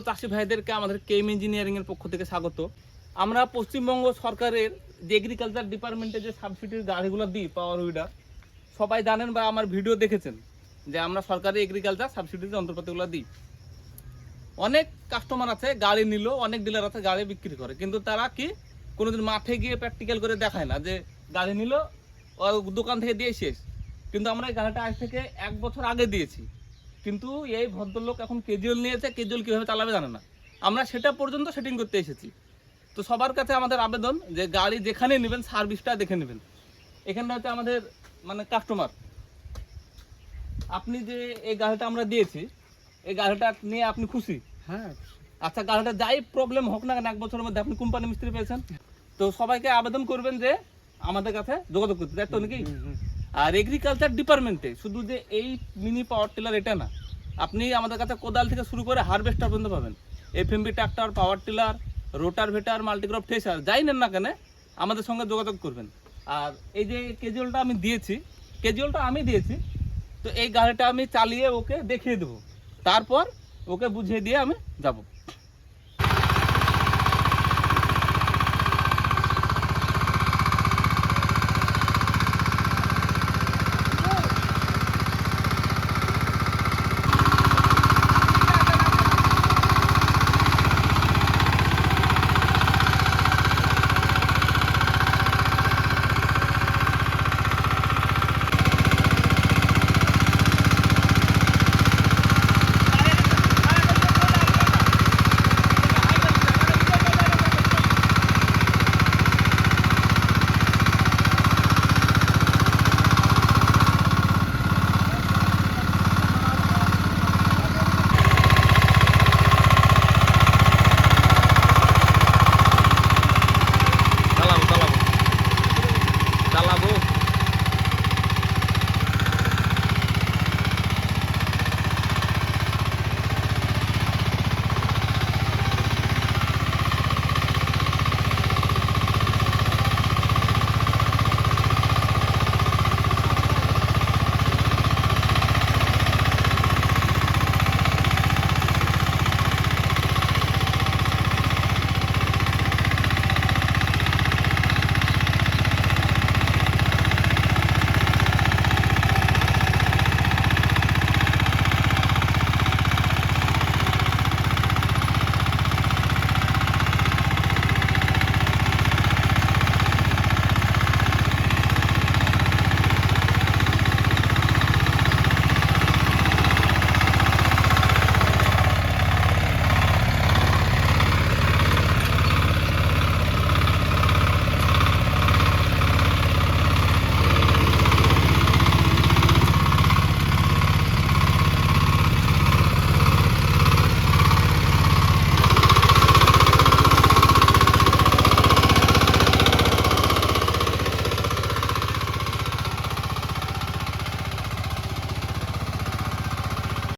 চাষি ভাইদেরকে আমাদের কেএম ইঞ্জিনিয়ারিং এর পক্ষ থেকে স্বাগত। আমরা পশ্চিমবঙ্গ সরকারের যে এগ্রিকালচার ডিপার্টমেন্টে যে সাবসিডির গাড়িগুলো দিই পাওয়ার উইডার, সবাই জানেন বা আমার ভিডিও দেখেছেন যে আমরা সরকারি এগ্রিকালচার সাবসিডির যন্ত্রপাতিগুলো দিই। অনেক কাস্টমার আছে গাড়ি নিল, অনেক ডিলার আছে গাড়ি বিক্রি করে, কিন্তু তারা কি কোনোদিন মাঠে গিয়ে প্র্যাকটিক্যাল করে দেখায় না যে গাড়ি নিল দোকান থেকে দিয়ে শেষ। কিন্তু আমরা এই গাড়িটা আজ থেকে 1 বছর আগে দিয়েছি, কিন্তু এই ভদ্রলোক এখন কেজুয়াল নিয়েছে, কেজুয়াল কীভাবে চালাবে জানে না। আমরা সেটা পর্যন্ত সেটিং করতে এসেছি। তো সবার কাছে আমাদের আবেদন যে গাড়ি যেখানে নেবেন সার্ভিসটা দেখে নেবেন। এখানটা হচ্ছে আমাদের মানে কাস্টমার। আপনি যে এই গাড়িটা আমরা দিয়েছি, এই গাড়িটা নিয়ে আপনি খুশি? হ্যাঁ। আচ্ছা, গাড়িটা যাই প্রবলেম হোক না কেন 1 বছরের মধ্যে আপনি কোম্পানি মিস্ত্রি পেয়েছেন। তো সবাইকে আবেদন করবেন যে আমাদের কাছে যোগাযোগ করতে, তাই তো নাকি? আর এগ্রিকালচার ডিপার্টমেন্টে শুধু যে এই মিনি পাওয়ার টিলার এটা না, আপনি আমাদের কাছে কোদাল থেকে শুরু করে হারভেস্টার পর্যন্ত পাবেন। এফএমবি ট্রাক্টর, পাওয়ার টিলার, রোটার ভেটার, মাল্টিক্রপ থ্রেশার, যাই নেন না কেন আমাদের সঙ্গে যোগাযোগ করবেন। আর এই যে কেজুয়ালটা আমি দিয়েছি, তো এই গাড়িটা আমি চালিয়ে ওকে দেখিয়ে দেবো, তারপর ওকে বুঝিয়ে দিয়ে আমি যাব।